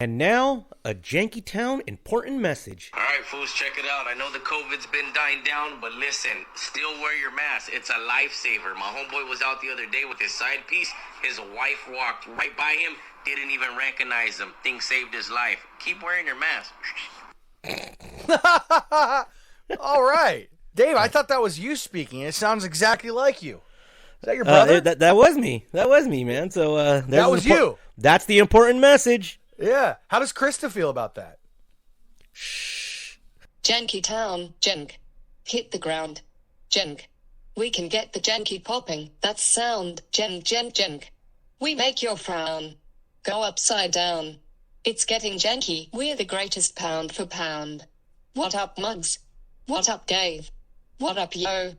And now, a Jankytown important message. All right, fools, check it out. I know the COVID's been dying down, but listen, still wear your mask. It's a lifesaver. My homeboy was out the other day with his side piece. His wife walked right by him, didn't even recognize him. Thing saved his life. Keep wearing your mask. All right. Dave, I thought that was you speaking. It sounds exactly like you. Is that your brother? That was me. That was me, man. So that was you. That's the important message. Yeah. How does Krista feel about that? Shh. Janky town, Jank. Hit the ground. Jank. We can get the Janky popping. That's sound. Jank. We make your frown go upside down. It's getting janky. We're the greatest pound for pound. What up, Mugs? What up, Dave? What up, yo?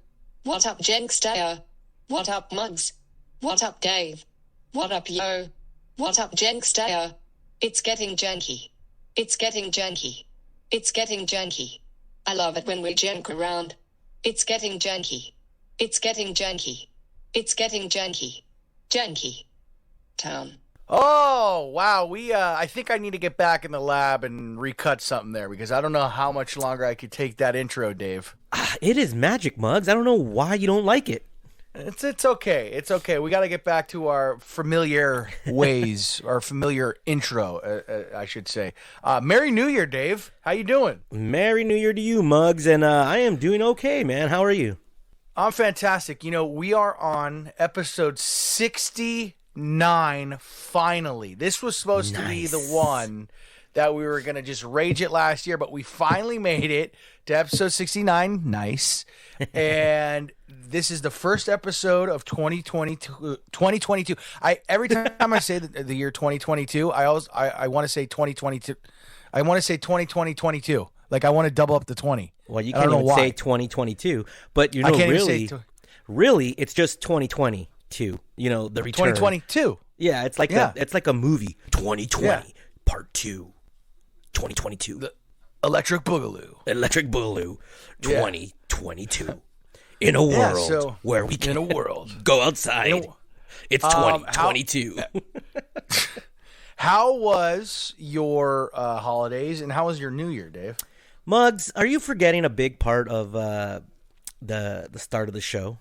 What up, Jankstayer? What up, Mugs? What up, Dave? What up, yo? What up, Jankstayer? It's getting janky. It's getting janky. It's getting janky. I love it when we jank around. It's getting janky. It's getting janky. It's getting janky. Janky. Town. Oh, wow. I think I need to get back in the lab and recut something there because I don't know how much longer I could take that intro, Dave. It is magic, Mugs. I don't know why you don't like it. It's okay. It's okay. We got to get back to our familiar ways, our familiar intro, I should say. Merry New Year, Dave. How you doing? Merry New Year to you, Mugs, and I am doing okay, man. How are you? I'm fantastic. You know, we are on episode 69 finally. This was supposed to be the one that we were going to just rage it last year, but we finally made it to episode 69. Nice. And this is the first episode of 2022. Every time I say the year 2022, I want to say 2022. I want to say 2022. Like I want to double up the 20. Well, you can't even say 2022, but you know, really, it's just 2022. You know, the return. 2022. Yeah, it's like a movie. 2020 Part 2. 2022. The Electric Boogaloo. 2022. In a world where we can go outside. It's 2022. How was your holidays and how was your New Year, Dave? Muggs, are you forgetting a big part of the start of the show?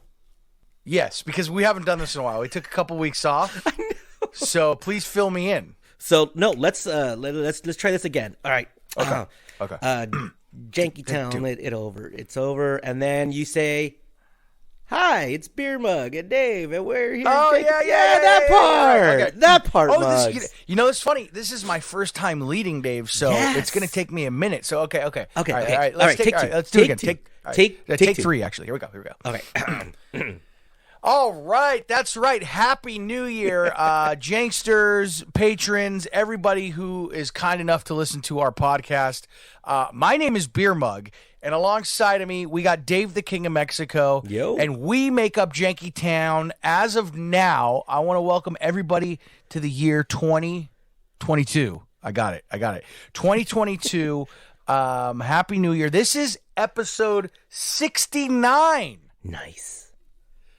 Yes, because we haven't done this in a while. We took a couple weeks off. I know. So please fill me in. So no, let's try this again. All right. Okay. Jankytown, it's over, and then you say, "Hi, it's Beer Mug and Dave, and we're here." Oh that part. Oh, Mugs. It's funny. This is my first time leading, Dave, so it's going to take me a minute. So okay. All right. Let's do it again. Take three. Actually, here we go. Okay. All right, that's right. Happy New Year, Janksters, patrons, everybody who is kind enough to listen to our podcast. My name is Beer Mug, and alongside of me, we got Dave the King of Mexico. Yo. And we make up Jankytown. As of now, I want to welcome everybody to the year 2022. I got it. 2022. Happy New Year. This is episode 69. Nice.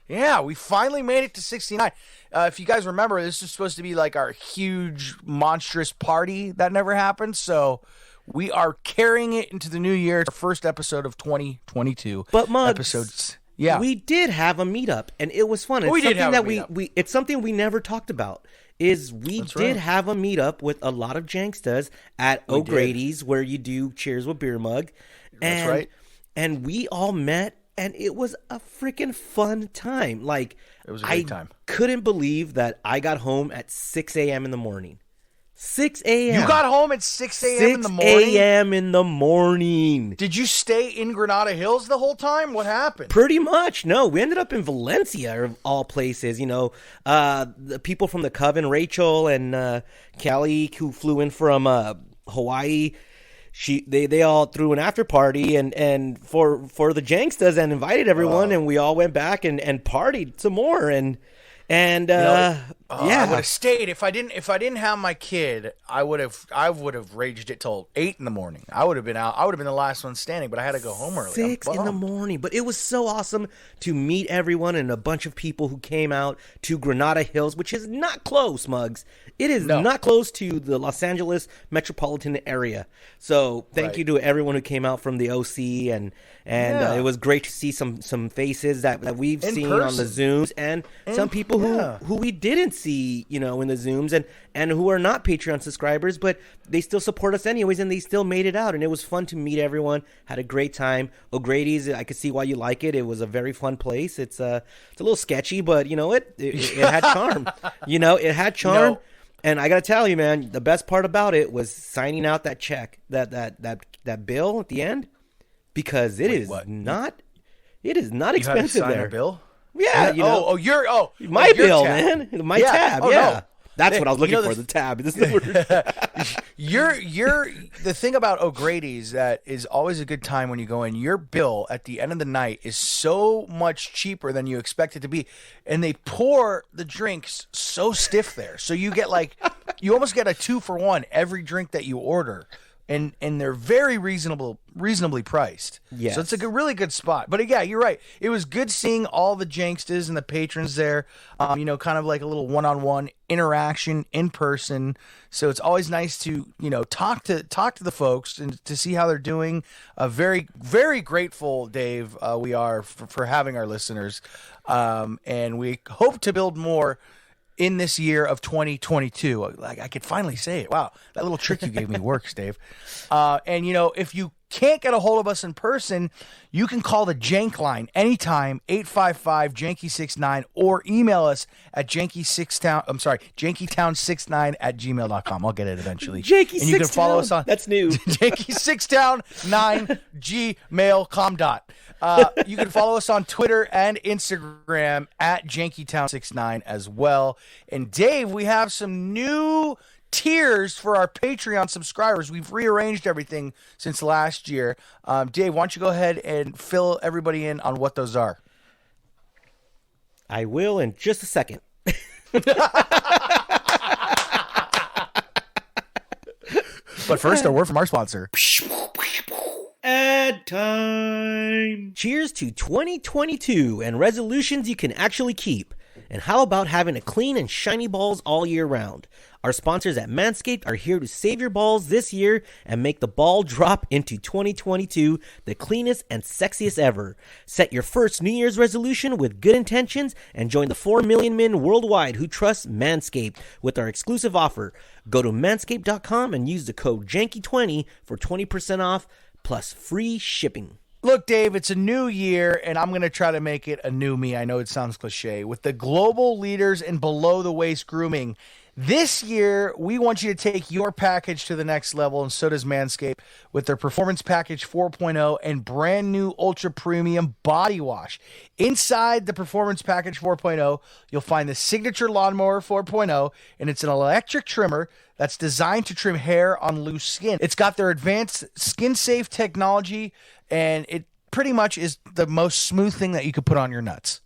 Yeah, we finally made it to 69. If you guys remember, this is supposed to be like our huge, monstrous party that never happened. So we are carrying it into the new year. It's our first episode of 2022. But Mugs, episodes, yeah, we did have a meetup, and it was fun. It's something we never talked about. We did have a meetup with a lot of Jankstas at O'Grady's, where you do Cheers with Beer Mug. That's right. And we all met. And it was a freaking fun time. Like, it was a great time. Couldn't believe that I got home at 6 a.m. in the morning. 6 a.m. You got home at 6 a.m. in the morning? 6 a.m. in the morning. Did you stay in Granada Hills the whole time? What happened? Pretty much. No, we ended up in Valencia, of all places. You know, the people from the Coven, Rachel and Callie, who flew in from Hawaii. They all threw an after party and for the Jankstas and invited everyone, and we all went back and partied some more and Yeah. I would have stayed if I didn't have my kid. I would have raged it till 8 in the morning. I would have been out. I would have been the last one standing, but I had to go home early. 6 in the morning. But it was so awesome to meet everyone and a bunch of people who came out to Granada Hills, which is not close, Muggs. It is not close to the Los Angeles metropolitan area. So thank you to everyone who came out from the OC, and it was great to see some faces that we've seen on the Zooms, and some people who we didn't see, in the Zooms, and who are not Patreon subscribers, but they still support us anyways, and they still made it out, and it was fun to meet everyone. Had a great time. O'Grady's, I could see why you like it. It was a very fun place. It's a little sketchy, but it had charm. It had charm. And I gotta tell you, man, the best part about it was signing out that check, that bill at the end, because it is not expensive. You had to sign there. A bill? Yeah. My bill, tab. man. My tab. Yeah. No. That's what I was looking for. The tab. This is the word. The thing about O'Grady's that is always a good time when you go in. Your bill at the end of the night is so much cheaper than you expect it to be, and they pour the drinks so stiff there, so you get you almost get a 2-for-1 every drink that you order. And they're very reasonably priced. Yes. So it's a really good spot. But yeah, you're right. It was good seeing all the Janksters and the patrons there. Kind of like a little one-on-one interaction in person. So it's always nice to talk to the folks and to see how they're doing. Very very grateful, Dave. We are for having our listeners, and we hope to build more in this year of 2022. I could finally say it. Wow, that little trick you gave me works, Dave. And if you can't get a hold of us in person, you can call the Jank line anytime, 855-JANKY69, or email us at jankytown69@gmail.com. I'll get it eventually. Janky and you can follow us on that's new. janky6town9gmail.com. You can follow us on Twitter and Instagram at jankytown69 as well. And Dave, we have some new tiers for our Patreon subscribers. We've rearranged everything since last year. Dave, why don't you go ahead and fill everybody in on what those are? I will in just a second. But first, a word from our sponsor. Ad time. Cheers to 2022 and resolutions you can actually keep. And how about having a clean and shiny balls all year round? Our sponsors at Manscaped are here to save your balls this year and make the ball drop into 2022 the cleanest and sexiest ever. Set your first New Year's resolution with good intentions and join the 4 million men worldwide who trust Manscaped with our exclusive offer. Go to manscaped.com and use the code JANKY20 for 20% off plus free shipping. Look, Dave, it's a new year, and I'm going to try to make it a new me. I know it sounds cliche. With the global leaders in below-the-waist grooming, this year, we want you to take your package to the next level, and so does Manscaped, with their Performance Package 4.0 and brand new Ultra Premium Body Wash. Inside the Performance Package 4.0, you'll find the Signature Lawnmower 4.0, and it's an electric trimmer that's designed to trim hair on loose skin. It's got their advanced skin-safe technology, and it pretty much is the most smooth thing that you could put on your nuts.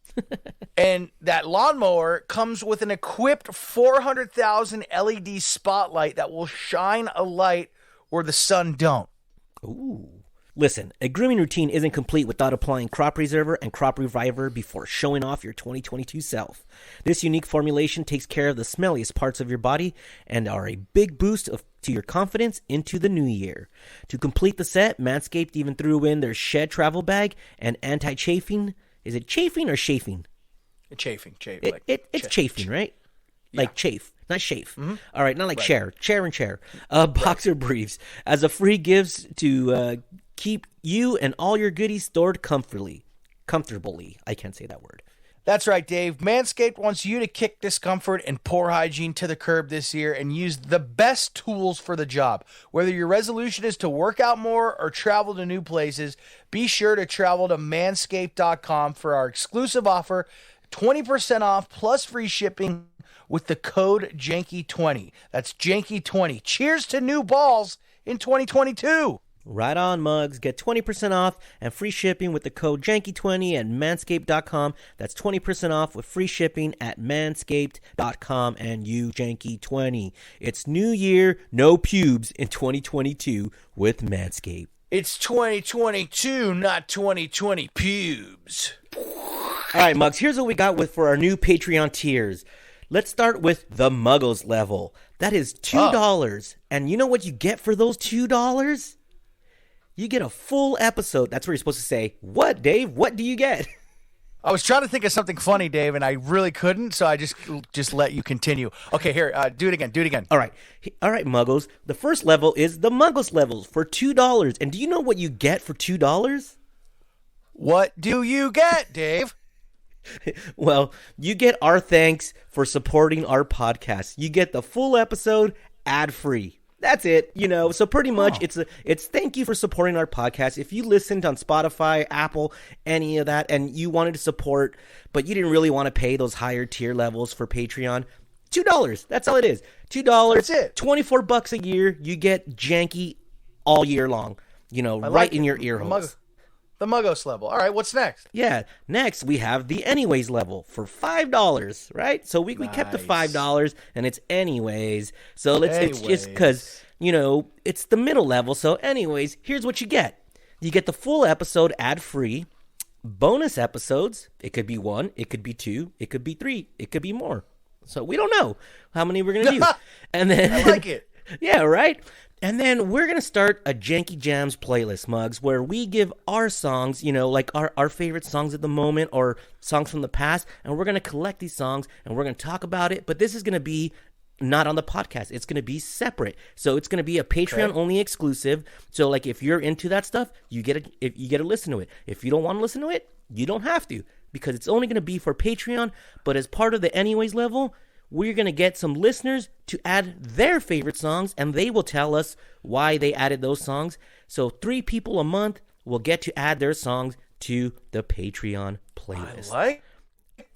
And that lawnmower comes with an equipped 400,000 LED spotlight that will shine a light where the sun don't. Ooh. Listen, a grooming routine isn't complete without applying Crop Preserver and Crop Reviver before showing off your 2022 self. This unique formulation takes care of the smelliest parts of your body and are a big boost to your confidence into the new year. To complete the set, Manscaped even threw in their Shed Travel Bag and Anti-Chafing. Is it chafing or chafing? Chafing. It's chafing, right? Yeah. Like chafe, not chafe. Mm-hmm. All right, not like chair and chair. Boxer briefs as a free gift to keep you and all your goodies stored comfortably. I can't say that word. That's right, Dave. Manscaped wants you to kick discomfort and poor hygiene to the curb this year and use the best tools for the job. Whether your resolution is to work out more or travel to new places, be sure to travel to manscaped.com for our exclusive offer, 20% off plus free shipping with the code JANKY20. That's JANKY20. Cheers to new balls in 2022. Right on, Mugs. Get 20% off and free shipping with the code Janky20 at manscaped.com. That's 20% off with free shipping at manscaped.com and you Janky20. It's New Year, no pubes in 2022 with Manscaped. It's 2022, not 2020 pubes. All right, Mugs, here's what we got for our new Patreon tiers. Let's start with the Muggles level. That is $2. And you know what you get for those $2? You get a full episode. That's where you're supposed to say, what, Dave? What do you get? I was trying to think of something funny, Dave, and I really couldn't, so I just let you continue. Okay, here, do it again. All right, Muggles. The first level is the Muggles levels for $2. And do you know what you get for $2? What do you get, Dave? Well, you get our thanks for supporting our podcast. You get the full episode ad-free. That's it, so pretty much it's thank you for supporting our podcast. If you listened on Spotify, Apple, any of that, and you wanted to support, but you didn't really want to pay those higher tier levels for Patreon, $2. That's all it is. $2. That's it. $24 a year. You get Janky all year long, right in your ear holes. The Muggos level. All right, what's next? Yeah, next we have the Anyways level for $5, right? So we kept the $5, and it's Anyways. So it's just because, it's the middle level. So anyways, here's what you get. You get the full episode ad-free, bonus episodes. It could be 1, it could be 2, it could be 3, it could be more. So we don't know how many we're going to do. And then I like it. Yeah, right? And then we're going to start a Janky Jams playlist, Mugs, where we give our songs, like our favorite songs at the moment or songs from the past, and we're going to collect these songs and we're going to talk about it. But this is going to be not on the podcast. It's going to be separate. So it's going to be a Patreon-only exclusive. So, like, if you're into that stuff, you get to listen to it. If you don't want to listen to it, you don't have to because it's only going to be for Patreon. But as part of the Anyways level, we're going to get some listeners to add their favorite songs, and they will tell us why they added those songs. So 3 people a month will get to add their songs to the Patreon playlist.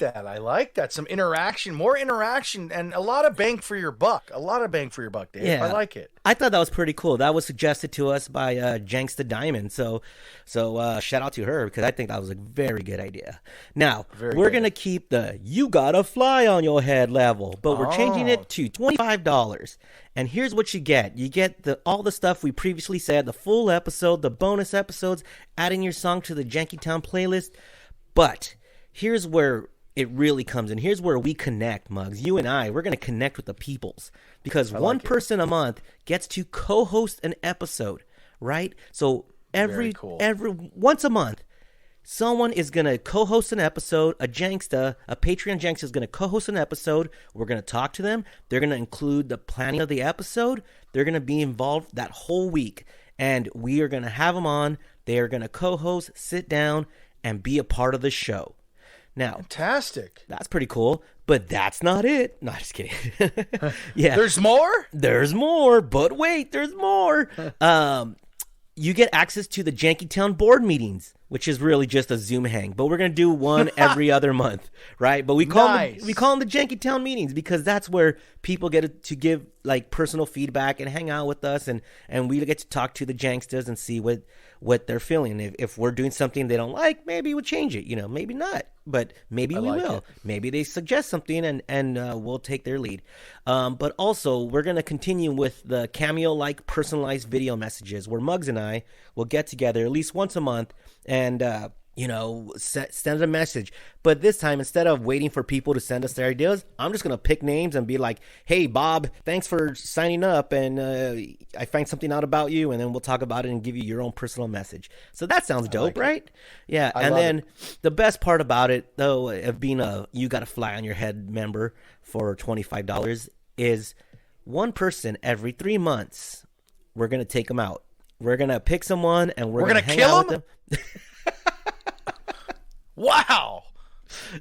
I like that. Some interaction, more interaction, and a lot of bang for your buck. Dave. Yeah, I like it. I thought that was pretty cool. That was suggested to us by Janksta Diamond. So shout out to her because I think that was a very good idea. Now, we're going to keep the You Gotta Fly on Your Head level, but we're changing it to $25. And here's what you get. You get all the stuff we previously said, the full episode, the bonus episodes, adding your song to the Janky Town playlist. But here's where it really comes in. Here's where we connect, Mugs. You and I, we're going to connect with the peoples because one person a month gets to co-host an episode, right? So every once a month, someone is going to co-host an episode. A Patreon Janksta is going to co-host an episode. We're going to talk to them. They're going to include the planning of the episode. They're going to be involved that whole week, and we are going to have them on. They are going to co-host, sit down, and be a part of the show. Now, fantastic. That's pretty cool, but that's not it. No, just kidding. Yeah. There's more? There's more, but wait, there's more. You get access to the Jankytown board meetings, which is really just a Zoom hang, but we're going to do one every other month, right? But we call them the Jankytown meetings because that's where people get to give like personal feedback and hang out with us, and we get to talk to the Jankstas and see what they're feeling. If we're doing something they don't like, maybe we'll change it, maybe not, but maybe we will. Maybe they suggest something and we'll take their lead. But also we're going to continue with the Cameo-like personalized video messages where Muggs and I will get together at least once a month and send a message. But this time, instead of waiting for people to send us their ideas, I'm just going to pick names and be like, hey, Bob, thanks for signing up. And I find something out about you. And then we'll talk about it and give you your own personal message. So that sounds dope, right? Yeah. And then the best part about it, though, of being a You Gotta Fly on Your Head member for $25 is one person every 3 months. We're going to take them out. We're going to pick someone and we're going to hang out with them. Wow.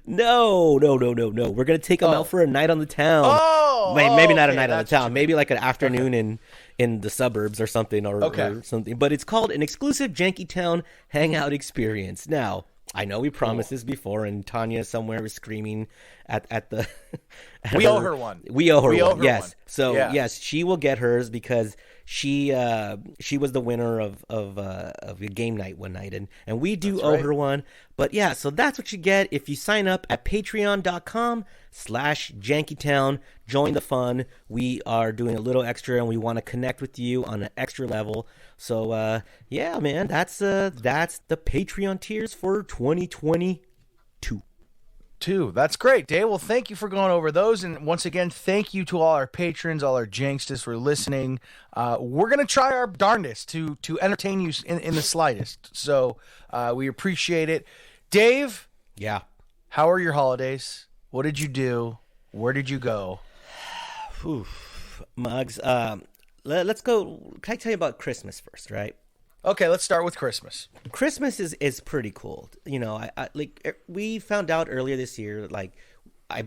No. We're going to take them out for a night on the town. Maybe not a night on the town. Maybe like an afternoon in the suburbs or something or something. But it's called an exclusive Jankytown hangout experience. Now, I know we promised this before, and Tanya somewhere was screaming at the. We owe her one. We owe her We owe one. her Yes. one. So Yeah. yes, she will get hers because she was the winner of a game night one night, and we do owe her one. But yeah, so that's what you get if you sign up at patreon.com/jankytown. Join the fun. We are doing a little extra, and we want to connect with you on an extra level. So yeah, man, that's the Patreon tiers for 2022. That's great, Dave. Well, thank you for going over those. And once again, thank you to all our patrons, all our janksters for listening. We're going to try our darndest to entertain you in the slightest. So we appreciate it. Dave? Yeah. How are your holidays? What did you do? Where did you go? Muggs, let's go. Can I tell you about Christmas first, right? Okay, let's start with Christmas. Christmas is pretty cool. You know, I we found out earlier this year, like I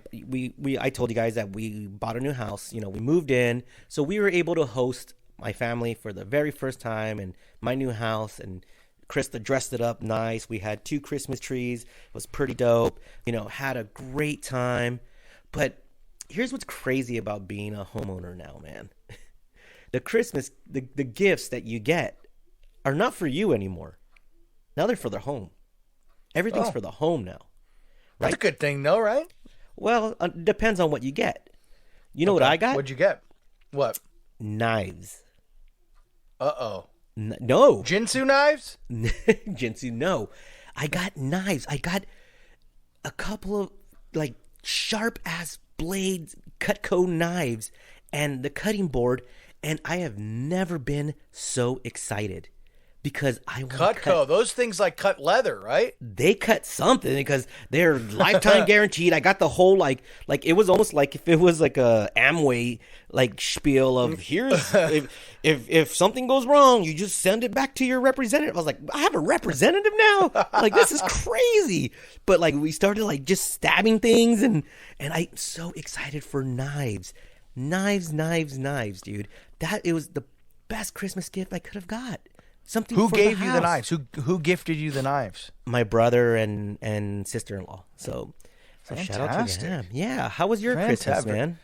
told you guys that we bought a new house. You know, we moved in, so we were able to host my family for the very first time in my new house, and Krista dressed it up nice. We had 2 Christmas trees. It was pretty dope. You know, had a great time. But here's what's crazy about being a homeowner now, man. The gifts that you get are not for you anymore. Now they're for the home. Everything's for the home now. Right? That's a good thing, though, right? Well, depends on what you get. You know what I got? What'd you get? What? Knives. Uh-oh. No. Jinsu knives? Jinsu, no. I got knives. I got a couple of, like, sharp-ass blades, Cutco knives, and the cutting board, and I have never been so excited. Because I want Cutco, those things like cut leather, right? They cut something because they're lifetime guaranteed. I got the whole like it was almost like if it was like a Amway like spiel of here's if something goes wrong, you just send it back to your representative. I was like, I have a representative now? Like, this is crazy. But like we started like just stabbing things and I'm so excited for knives. Knives, dude. It was the best Christmas gift I could have got. Something. Who for gave the you the house. knives? Who gifted you the knives? My brother and sister-in-law. So shout out to them. Yeah. How was your Christmas, man?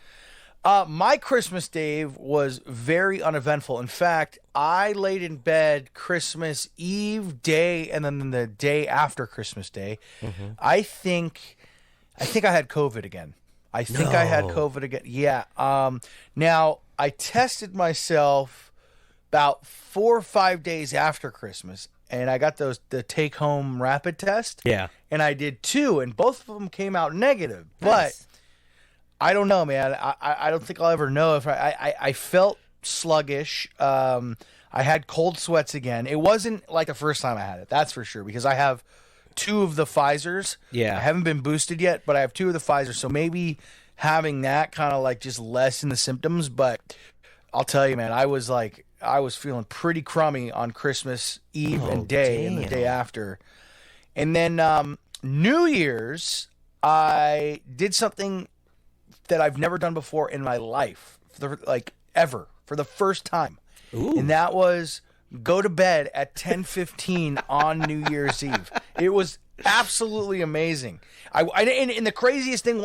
My Christmas, Dave, was very uneventful. In fact, I laid in bed Christmas Eve day and then the day after Christmas Day. Mm-hmm. I think I had COVID again. I had COVID again. Yeah. Now I tested myself about 4 or 5 days after Christmas, and I got the take-home rapid test. Yeah. And I did 2, and both of them came out negative. Nice. But I don't know, man. I don't think I'll ever know if I felt sluggish. I had cold sweats again. It wasn't like the first time I had it, that's for sure, because I have 2 of the Pfizers. Yeah. I haven't been boosted yet, but I have 2 of the Pfizers, so maybe having that kind of like just lessen the symptoms. But I'll tell you, man, I was feeling pretty crummy on Christmas Eve and day and the day after. And then New Year's, I did something that I've never done before in my life, ever, for the first time. Ooh. And that was go to bed at 10:15 on New Year's Eve. It was absolutely amazing. And the craziest thing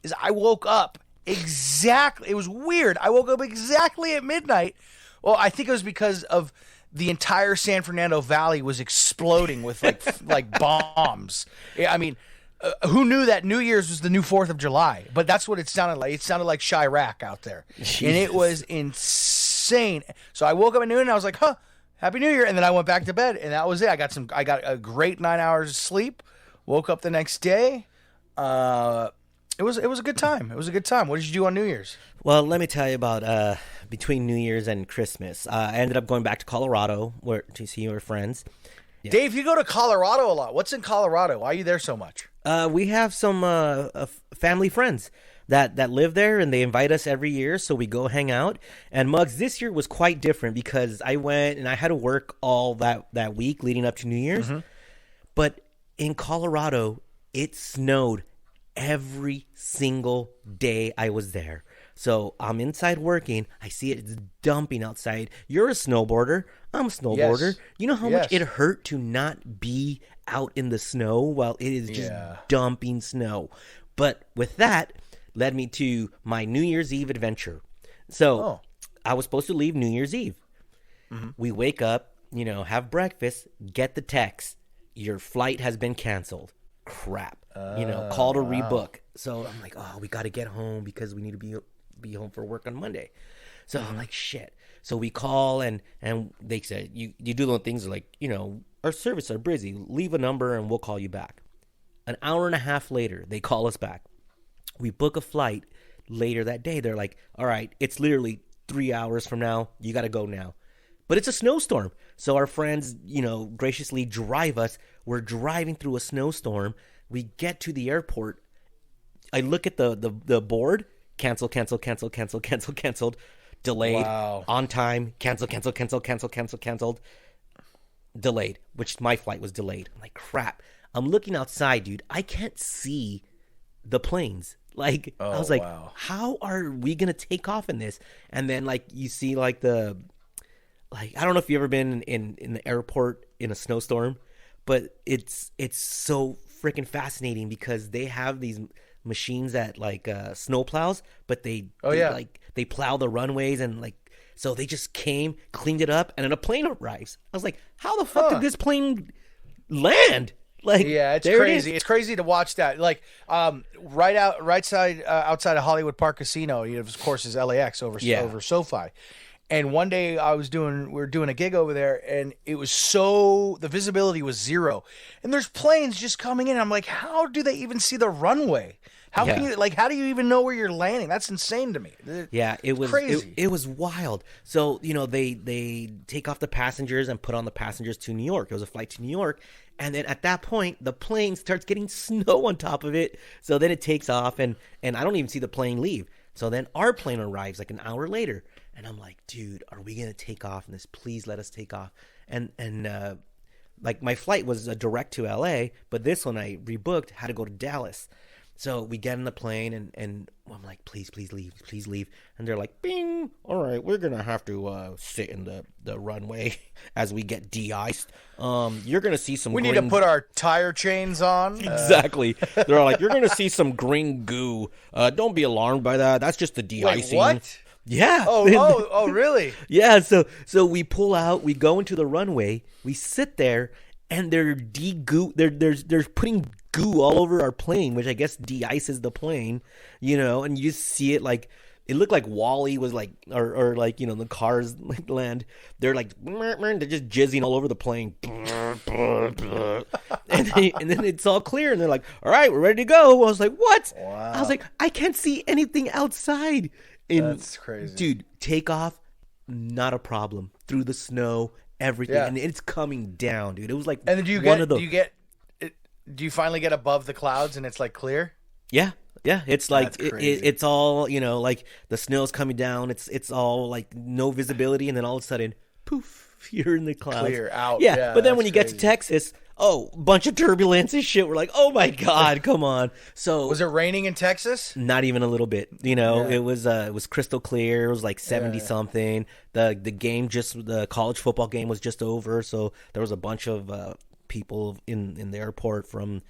is I woke up exactly, it was weird. I woke up exactly at midnight. Well, I think it was because of the entire San Fernando Valley was exploding with like bombs. I mean, who knew that New Year's was the new 4th of July? But that's what it sounded like. It sounded like Chirac out there. Jesus. And it was insane. So I woke up at noon and I was like, huh, Happy New Year. And then I went back to bed and that was it. I got a great 9 hours of sleep. Woke up the next day. It was a good time. It was a good time. What did you do on New Year's? Well, let me tell you about between New Year's and Christmas. I ended up going back to Colorado to see your friends. Yeah. Dave, you go to Colorado a lot. What's in Colorado? Why are you there so much? We have some family friends that live there, and they invite us every year, so we go hang out. And Muggs, this year was quite different because I went and I had to work all that week leading up to New Year's. Mm-hmm. But in Colorado, it snowed every single day I was there. So I'm inside working. I see it's dumping outside. You're a snowboarder. I'm a snowboarder. Yes. You know how much it hurt to not be out in the snow while it is just dumping snow. But with that led me to my New Year's Eve adventure. So I was supposed to leave New Year's Eve. We wake up, have breakfast, get the text. Your flight has been canceled. Crap. Call to rebook. So I'm like, we got to get home because we need to be home for work on Monday. So I'm like, shit. So we call and they said, you do little things like, our service are busy. Leave a number and we'll call you back. An hour and a half later, they call us back. We book a flight later that day. They're like, all right, it's literally 3 hours from now. You got to go now. But it's a snowstorm. So our friends, graciously drive us. We're driving through a snowstorm. We get to the airport. I look at the board. Cancel, cancel, cancel, cancel, cancel, canceled. Delayed. Wow. On time. Cancel, cancel, cancel, cancel, cancel, canceled. Delayed. Which my flight was delayed. I'm like, crap. I'm looking outside, dude. I can't see the planes. Like, I was like, wow. How are we going to take off in this? And then, you see, I don't know if you've ever been in the airport in a snowstorm, but it's so freaking fascinating because they have these machines that snow plows, but they plow the runways and so they just came, cleaned it up, and then a plane arrives. I was like, how the fuck did this plane land? It's crazy. It's crazy to watch that. Outside of Hollywood Park Casino, of course, is LAX over SoFi. And one day we were doing a gig over there, and it was the visibility was zero, and there's planes just coming in. I'm like, how do they even see the runway? How can you how do you even know where you're landing? That's insane to me. It was crazy. It was wild. So they take off the passengers and put on the passengers to New York. It was a flight to New York. And then at that point, the plane starts getting snow on top of it. So then it takes off, and I don't even see the plane leave. So then our plane arrives an hour later. And I'm like, dude, are we going to take off in this? Please let us take off. And my flight was a direct to LA, but this one I rebooked, had to go to Dallas. So we get in the plane, and I'm like, please leave. And they're like, bing, all right, we're going to have to sit in the runway as we get de-iced. You're going to see some need to put our tire chains on. Exactly. They're all like, you're going to see some green goo. Don't be alarmed by that. That's just the de-icing. Wait, what? Yeah. Oh, really? Yeah. So we pull out, we go into the runway, we sit there, and they're they're putting goo all over our plane, which I guess de-ices the plane, and you just see it it looked like Wall-E was or the cars land. They're they're just jizzing all over the plane. and then it's all clear, and they're like, all right, we're ready to go. I was like, what? Wow. I was like, I can't see anything outside. That's crazy. Dude, take off, not a problem. Through the snow, everything. Yeah. And it's coming down, dude. It was And then do you finally get above the clouds and it's clear? Yeah. Yeah. It's it's all, the snow's coming down. It's all no visibility. And then all of a sudden, poof, you're in the clouds. Clear out. Yeah. But then when you get to Texas, bunch of turbulence and shit. We're like, oh my God, come on. So was it raining in Texas? Not even a little bit. It was crystal clear. It was 70 something. The college football game was just over. So there was a bunch of people in the airport from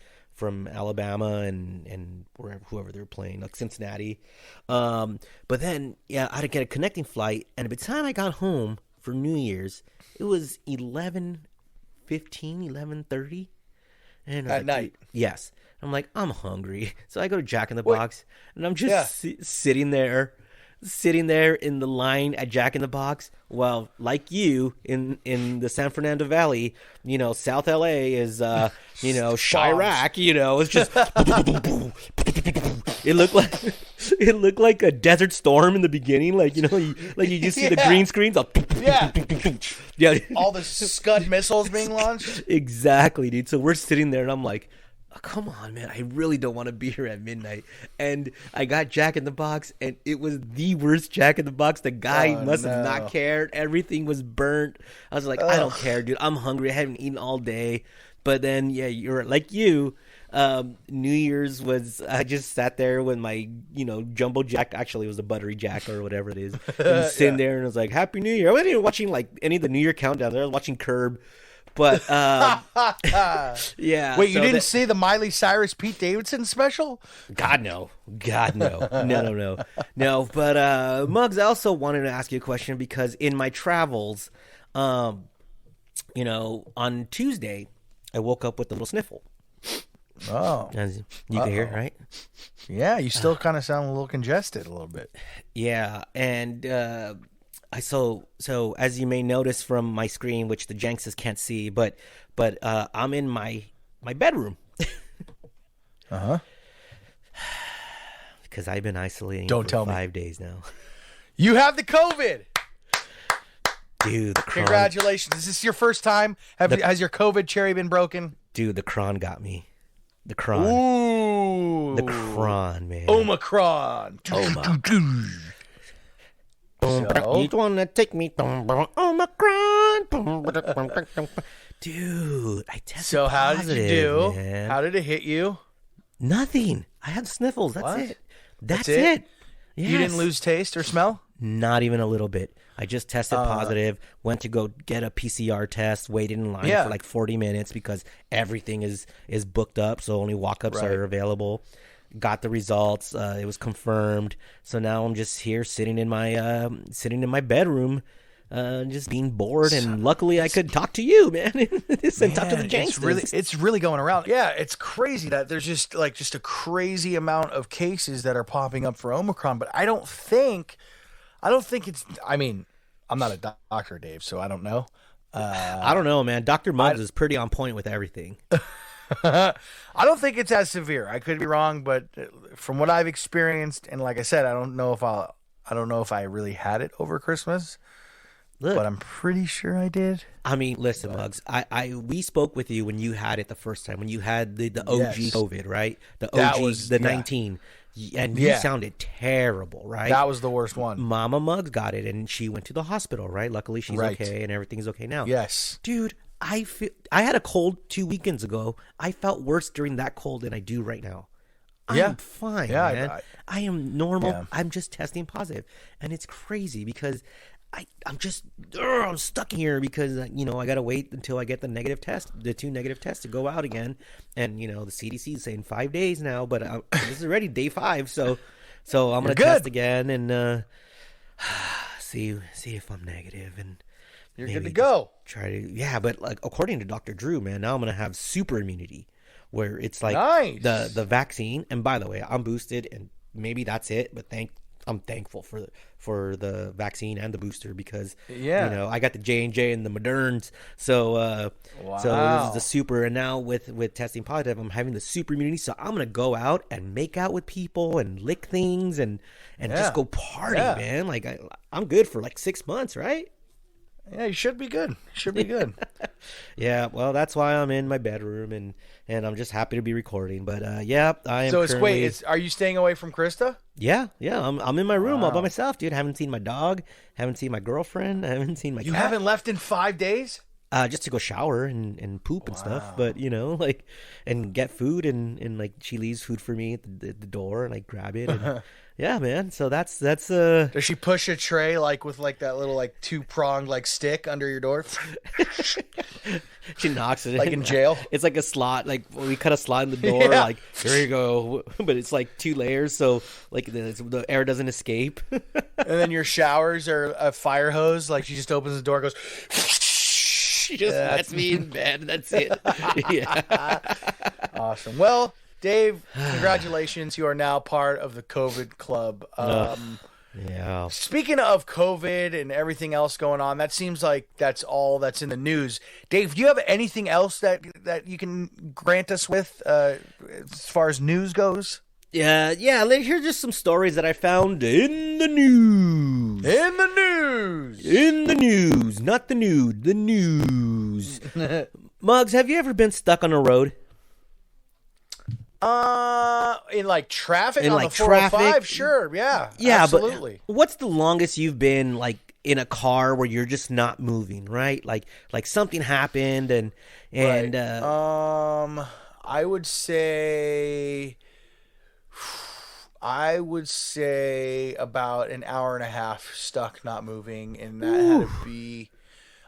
Alabama and whoever they were playing, Cincinnati. But then, I had to get a connecting flight. And by the time I got home for New Year's, it was 11:30, and at night. Yes, I'm like, I'm hungry, so I go to Jack in the Box, and I'm just sitting there in the line at Jack in the Box. Well, like you in the San Fernando Valley, South LA is Chirac. It's just it looked like a desert storm in the beginning, you just see the green screens. Yeah, all the Scud missiles being launched. Exactly, dude. So we're sitting there, and I'm like, oh, come on, man, I really don't want to be here at midnight. And I got Jack in the Box, and it was the worst Jack in the Box. The guy must have not cared. Everything was burnt. I was like, I don't care, dude. I'm hungry. I haven't eaten all day. But then, you're like you. New Year's was, I just sat there with my, jumbo jack. Actually, it was a buttery jack or whatever it is. And sitting there, and I was like, Happy New Year. I wasn't even watching any of the New Year countdowns. I was watching Curb. But yeah. Wait, you so didn't see the Miley Cyrus Pete Davidson special? God no. No. But Muggs, I also wanted to ask you a question because in my travels, on Tuesday, I woke up with a little sniffle. Oh, As you can hear, right? Yeah, you still kind of sound a little congested a little bit. Yeah, and so as you may notice from my screen, which the Jankses can't see, but I'm in my bedroom. Because I've been isolating for 5 days now. You have the COVID. Dude, the cron. Congratulations. Is this your first time? Has your COVID cherry been broken? Dude, the cron got me. The cron. Ooh. The cron, man. Omicron. So? You wanna take me? Omicron. Dude, I tested So how positive, did you do? man. How did it hit you? Nothing. I had sniffles. That's What? it. That's it? it. Yes. You didn't lose taste or smell? Not even a little bit. I just tested positive, went to go get a PCR test, waited in line for like 40 minutes because everything is booked up, so only walk-ups are available. Got the results. It was confirmed. So now I'm just here sitting in my bedroom, just being bored, and luckily I could talk to you, man, and talk to the Janksters. It's really going around. Yeah, it's crazy that there's just a crazy amount of cases that are popping up for Omicron, but I don't think it's. I mean, I'm not a doctor, Dave, so I don't know. I don't know, man. Dr. Muggs is pretty on point with everything. I don't think it's as severe. I could be wrong, but from what I've experienced, and like I said, I don't know if I really had it over Christmas. Look, but I'm pretty sure I did. I mean, listen, Muggs. We spoke with you when you had it the first time, when you had the OG COVID, right? The OG, 19. And you sounded terrible, right? That was the worst one. Mama Muggs got it, and she went to the hospital, right? Luckily, she's okay, and everything's okay now. Yes. Dude, I had a cold 2 weekends ago. I felt worse during that cold than I do right now. I'm fine, man. I am normal. Yeah. I'm just testing positive. And it's crazy because I'm stuck here because, I got to wait until I get the two negative tests to go out again. And, the CDC is saying 5 days now, but this is already day 5. So I'm going to test again and see if I'm negative, and you're good to go. But like according to Dr. Drew, man, now I'm going to have super immunity where it's like the vaccine. And by the way, I'm boosted and maybe that's it, but I'm thankful for the vaccine and the booster because I got the J&J and the Moderns, so this is the super. And now with testing positive, I'm having the super immunity, so I'm gonna go out and make out with people and lick things and just go party, man. Like I'm good for like 6 months, right? Yeah, you should be good. Yeah, well, that's why I'm in my bedroom and I'm just happy to be recording. But I am. So are you staying away from Krista? Yeah. I'm in my room all by myself, dude. Haven't seen my dog. Haven't seen my girlfriend. I haven't seen my cat. You haven't left in 5 days? Just to go shower and poop and stuff. But and get food and like she leaves food for me at the door and I grab it. And, yeah, man. So that's. Does she push a tray with that little 2-pronged stick under your door? She knocks it like in jail. It's like a slot. Like when we cut a slot in the door. Yeah. Like here you go. But it's like 2 layers, so like the air doesn't escape. And then your showers are a fire hose. Like she just opens the door, and goes. She just lets me in bed. That's it. Yeah. Awesome. Well, Dave, congratulations. You are now part of the COVID club. Yeah. Speaking of COVID and everything else going on, that seems like that's all that's in the news. Dave, do you have anything else that you can grant us with as far as news goes? Yeah. Here's just some stories that I found in the news. In the news. In the news. Not the nude. The news. Muggs, have you ever been stuck on a road? In traffic in on the 405, sure, yeah, absolutely. But what's the longest you've been in a car where you're just not moving, right? Like something happened and right. I would say about an hour and a half stuck, not moving, and that had to be.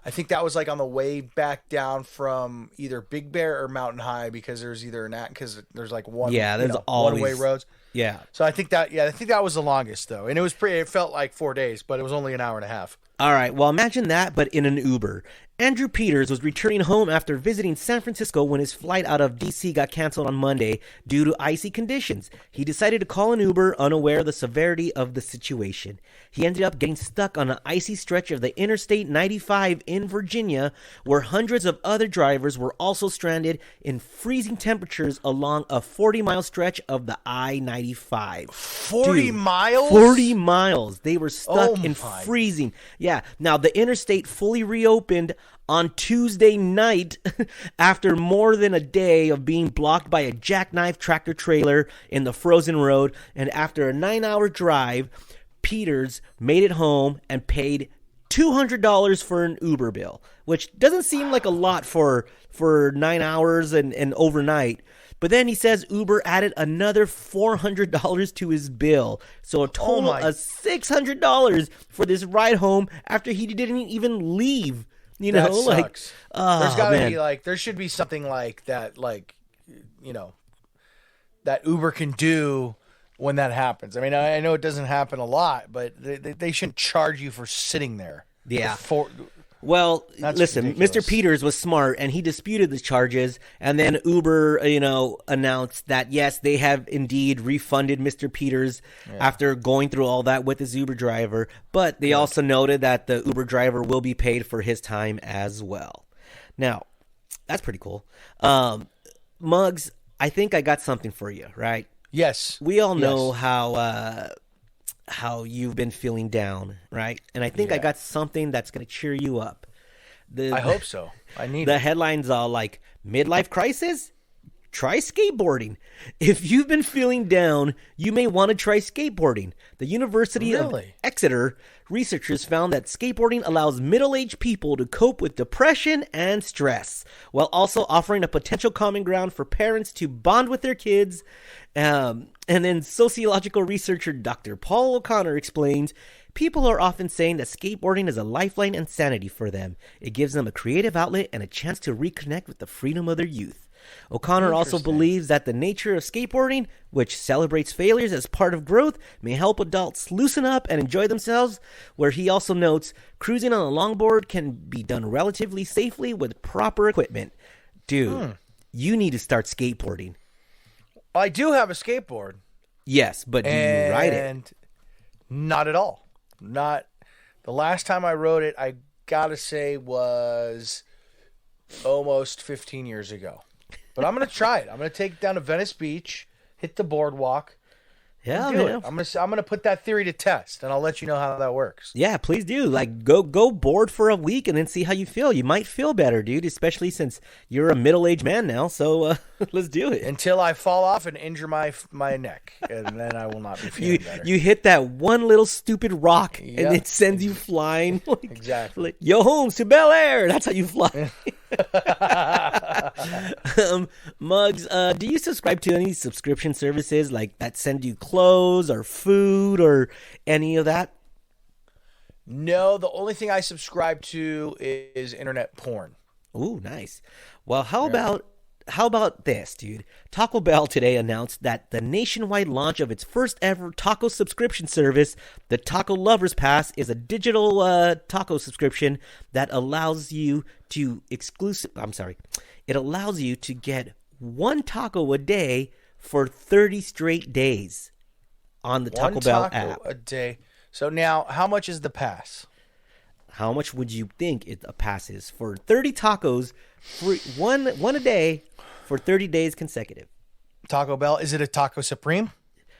I think that was like on the way back down from either Big Bear or Mountain High, because there's either because there's like one, there's always one-way roads. Yeah. So I think that was the longest though, and it felt like 4 days, but it was only an hour and a half. All right, well, imagine that, but in an Uber. Andrew Peters was returning home after visiting San Francisco when his flight out of D.C. got canceled on Monday due to icy conditions. He decided to call an Uber, unaware of the severity of the situation. He ended up getting stuck on an icy stretch of the Interstate 95 in Virginia, where hundreds of other drivers were also stranded in freezing temperatures along a 40-mile stretch of the I-95. 40 miles? 40 miles. They were stuck in freezing. Yeah. Now, the interstate fully reopened on Tuesday night after more than a day of being blocked by a jackknife tractor trailer in the frozen road. And after a 9-hour drive, Peters made it home and paid $200 for an Uber bill, which doesn't seem like a lot for 9 hours and overnight. But then he says Uber added another $400 to his bill. So a total of $600 for this ride home after he didn't even leave. You know, that sucks. There's got to be there should be something like that, that Uber can do when that happens. I mean, I know it doesn't happen a lot, but they shouldn't charge you for sitting there. Yeah. Well, listen, ridiculous. Mr. Peters was smart, and he disputed the charges, and then Uber, announced that, yes, they have indeed refunded Mr. Peters after going through all that with his Uber driver, but they also noted that the Uber driver will be paid for his time as well. Now, that's pretty cool. Muggs, I think I got something for you, right? Yes. We all know how you've been feeling down, right? And I think I got something that's going to cheer you up. I hope so. I need the headlines are like, midlife crisis? Try skateboarding. If you've been feeling down, you may want to try skateboarding. The University of Exeter researchers found that skateboarding allows middle-aged people to cope with depression and stress, while also offering a potential common ground for parents to bond with their kids. And then sociological researcher Dr. Paul O'Connor explains, people are often saying that skateboarding is a lifeline and sanity for them. It gives them a creative outlet and a chance to reconnect with the freedom of their youth. O'Connor also believes that the nature of skateboarding, which celebrates failures as part of growth, may help adults loosen up and enjoy themselves, where he also notes cruising on a longboard can be done relatively safely with proper equipment. Dude, you need to start skateboarding. I do have a skateboard. Yes, but do you ride it? Not at all. Not the last time I rode it, I gotta say, was almost 15 years ago. But I'm gonna try it. I'm gonna take it down to Venice Beach, hit the boardwalk. Yeah, do it. I'm gonna put that theory to test, and I'll let you know how that works. Yeah, please do. Like, go board for a week and then see how you feel. You might feel better, dude, especially since you're a middle-aged man now. So let's do it. Until I fall off and injure my neck, and then I will not be feeling better. You hit that one little stupid rock, and it sends you flying. Exactly. Like, yo, homes to Bel Air. That's how you fly. Muggs, do you subscribe to any subscription services like that send you clothes or food or any of that? No, the only thing I subscribe to is internet porn. Ooh, nice. Well, how about this, dude? Taco Bell today announced that the nationwide launch of its first ever taco subscription service, the Taco Lovers Pass, is a digital taco subscription that allows you to It allows you to get one taco a day for 30 straight days on the Taco Bell app. A day. So now, how much is the pass? How much would you think a pass is for 30 tacos, for one a day for 30 days consecutive? Taco Bell, is it a Taco Supreme,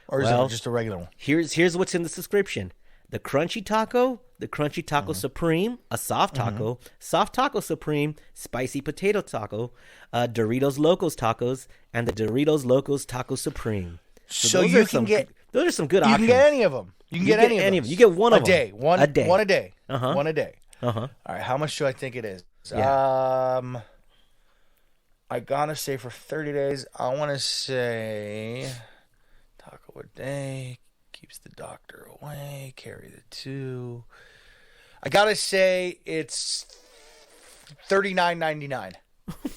or is it just a regular one? Here's what's in the subscription: the Crunchy Taco Supreme, a soft taco, soft taco Supreme, spicy potato taco, Doritos Locos tacos, and the Doritos Locos Taco Supreme. So you can get those are some good options. You can get any of them. You can get any of them. You get one of them a day. One a day. One a day. All right. How much do I think it is? Yeah. I gotta say for 30 days, I want to say taco a day keeps the doctor away. Carry the two. I gotta say it's $39.99.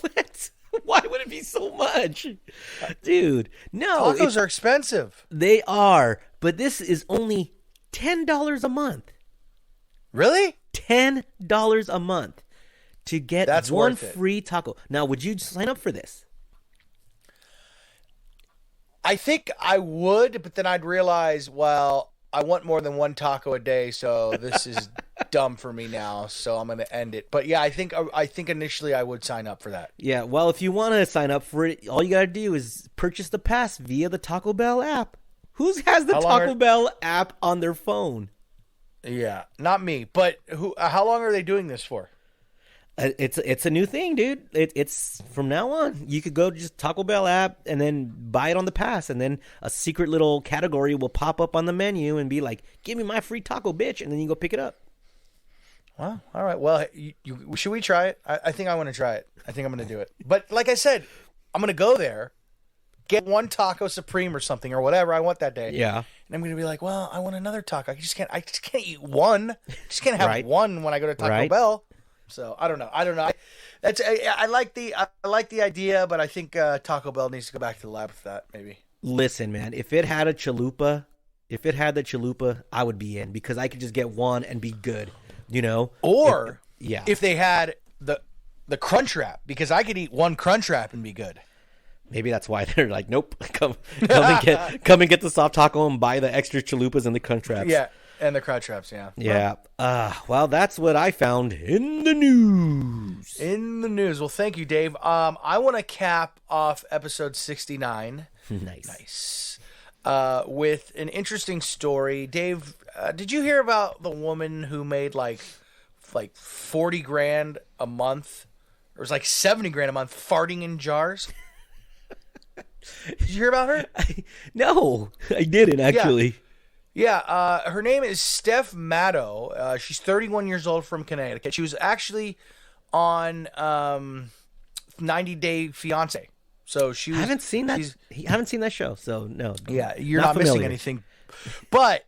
What? Why would it be so much? Dude, no. Tacos are expensive. They are, but this is only $10 a month. Really? $10 a month to get That's one worth it. free taco. Now, would you sign up for this? I think I would, but then I'd realize, well, I want more than one taco a day, so this is dumb for me now, so I'm going to end it. But yeah, I think initially I would sign up for that. Yeah, well, if you want to sign up for it, all you got to do is purchase the pass via the Taco Bell app. Who has the Taco Bell app on their phone? Yeah, not me. But how long are they doing this for? It's a new thing, dude. It's from now on. You could go to just Taco Bell app and then buy it on the pass, and then a secret little category will pop up on the menu and be like, "Give me my free taco, bitch," and then you go pick it up. Wow. All right. Well, should we try it? I think I want to try it. I think I'm going to do it. But like I said, I'm going to go there, get one taco supreme or something or whatever I want that day. Yeah. And I'm going to be like, well, I want another taco. I just can't eat one. I just can't have Right. one when I go to Taco Right. Bell. So I don't know. I like the idea, but I think Taco Bell needs to go back to the lab with that. Maybe. Listen, man, if it had the chalupa, I would be in because I could just get one and be good, you know? Or yeah. if they had the Crunch Wrap, because I could eat one Crunch Wrap and be good. Maybe that's why they're like, nope, come and get the soft taco and buy the extra chalupas and the crunch wraps. Yeah, and the Crunch Wraps, yeah. Yeah. Well, that's what I found in the news. In the news. Well, thank you, Dave. I want to cap off episode 69. Nice. With an interesting story. Dave, did you hear about the woman who made like 40 grand a month? Or it was like 70 grand a month farting in jars? Did you hear about her? No, I didn't actually. Yeah, her name is Steph Maddow. She's 31 years old from Connecticut. She was actually on 90 Day Fiance. So she was, I haven't seen that show, so no. Yeah, you're not missing anything. But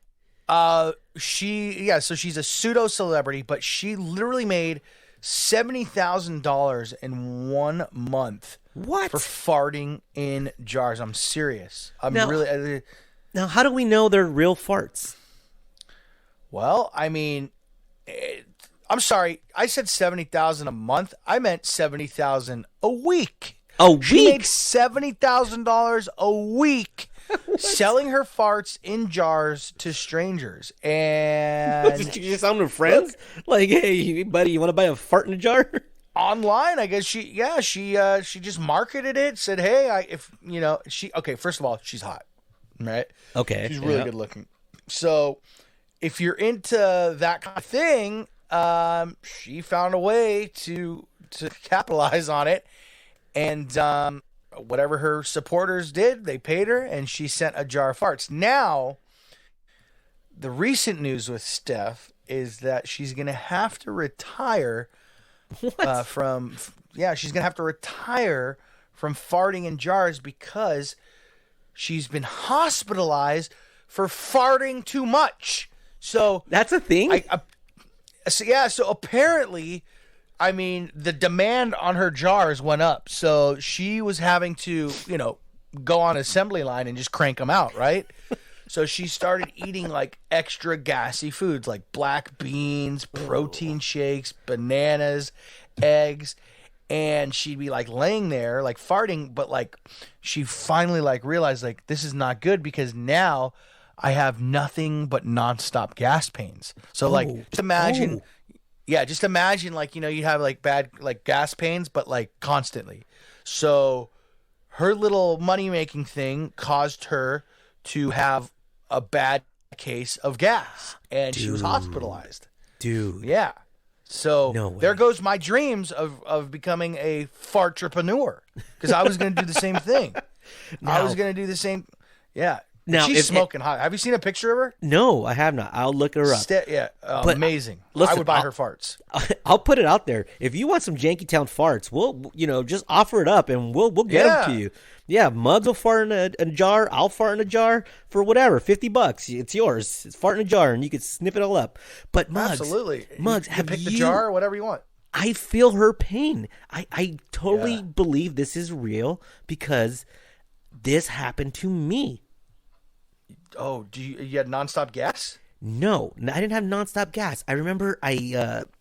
so she's a pseudo celebrity, but she literally made $70,000 in 1 month. What? For farting in jars. I'm serious. Now, how do we know they're real farts? Well, I mean, I'm sorry. I said 70,000 a month. I meant 70,000 a week. A week? She makes $70,000 a week selling her farts in jars to strangers. And Did you just sound to friends? Like, hey, buddy, you want to buy a fart in a jar? Online, I guess she just marketed it. Said, hey, first of all, she's hot, right? Okay, she's really good looking. So, if you're into that kind of thing, she found a way to capitalize on it, and whatever her supporters did, they paid her, and she sent a jar of farts. Now, the recent news with Steph is that she's going to have to retire. She's gonna have to retire from farting in jars because she's been hospitalized for farting too much. So that's a thing. So apparently, I mean, the demand on her jars went up. So she was having to, go on assembly line and just crank them out, right? So she started eating like extra gassy foods like black beans, protein shakes, bananas, eggs, and she'd be like laying there like farting, but like she finally like realized like this is not good because now I have nothing but nonstop gas pains. So just imagine like, you have like bad like gas pains, but like constantly. So her little money making thing caused her to have a bad case of gas, and she was hospitalized. Dude. Yeah. So there goes my dreams of becoming a fartrepreneur, because I was going to do the same thing. I was going to do the same. Yeah. Now, she's smoking hot. Have you seen a picture of her? No, I have not. I'll look her up. Amazing. Listen, I would buy her farts. I'll put it out there. If you want some Jankytown farts, we'll just offer it up and we'll get them to you. Yeah, Muggs will fart in a jar. I'll fart in a jar for whatever, $50. It's yours. It's fart in a jar, and you can sniff it all up. But Muggs, absolutely, Muggs, you pick the jar or whatever you want. I feel her pain. I totally Yeah. believe this is real because this happened to me. Oh, you had nonstop gas? No, I didn't have nonstop gas. I remember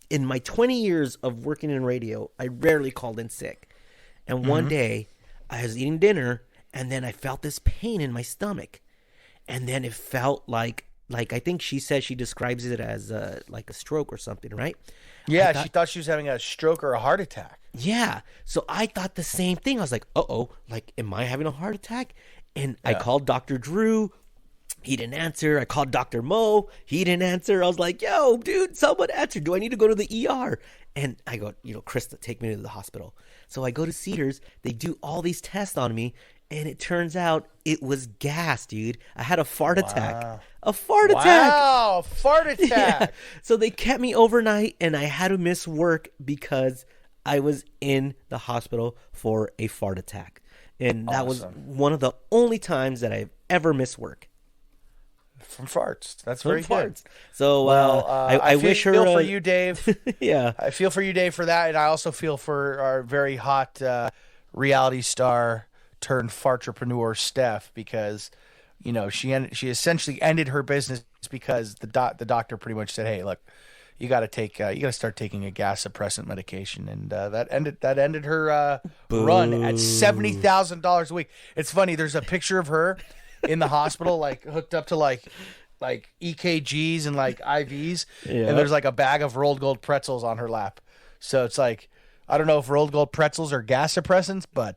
in my 20 years of working in radio, I rarely called in sick. And one day I was eating dinner and then I felt this pain in my stomach. And then it felt like I think she said she describes it as like a stroke or something, right? Yeah, she thought she was having a stroke or a heart attack. Yeah. So I thought the same thing. I was like, uh-oh, like, am I having a heart attack? And I called Dr. Drew. He didn't answer. I called Dr. Mo. He didn't answer. I was like, yo, dude, someone answer. Do I need to go to the ER? And I go, Krista, take me to the hospital. So I go to Cedars. They do all these tests on me. And it turns out it was gas, dude. I had a fart attack. A fart attack. Wow, fart attack. Yeah. So they kept me overnight, and I had to miss work because I was in the hospital for a fart attack. And that was one of the only times that I've ever missed work. From farts. That's very good. So I wish her. I feel for you, Dave. Yeah. I feel for you, Dave, for that. And I also feel for our very hot reality star turned fartrepreneur, Steph, because, she essentially ended her business because the doctor pretty much said, hey, look, you got to start taking a gas suppressant medication. And that ended her run at $70,000 a week. It's funny. There's a picture of her in the hospital, like hooked up to like EKGs and like IVs. Yeah. And there's like a bag of rolled gold pretzels on her lap. So it's like, I don't know if rolled gold pretzels are gas suppressants, but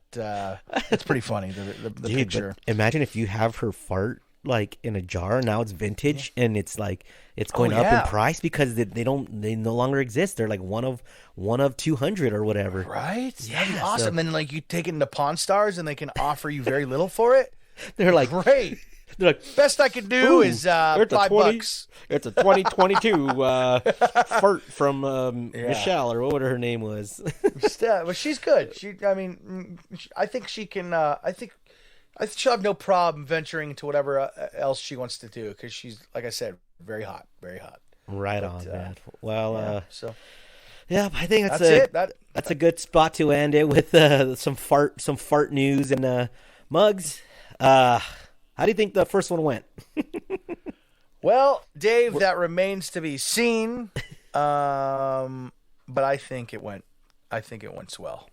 it's pretty funny, the Dude, picture. Imagine if you have her fart like in a jar. Now it's vintage and it's like it's going up in price because they no longer exist. They're like one of 200 or whatever. Right? Yeah, that'd be awesome. And like you take it into Pawn Stars and they can offer you very little for it. They're like, great. They're like, best I can do is $5. It's a 2022 fart from Michelle, or what her name was. But she's good. I think she can. I think she'll have no problem venturing into whatever else she wants to do because she's, like I said, very hot, very hot. Right on, man. Well, yeah, I think that's it. That's a good spot to end it with some fart news and Muggs. How do you think the first one went? Well, Dave, that remains to be seen. But I think it went swell.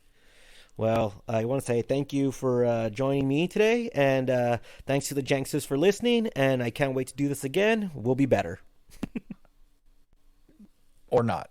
Well, I want to say thank you for joining me today, and thanks to the Janksters for listening. And I can't wait to do this again. We'll be better, or not.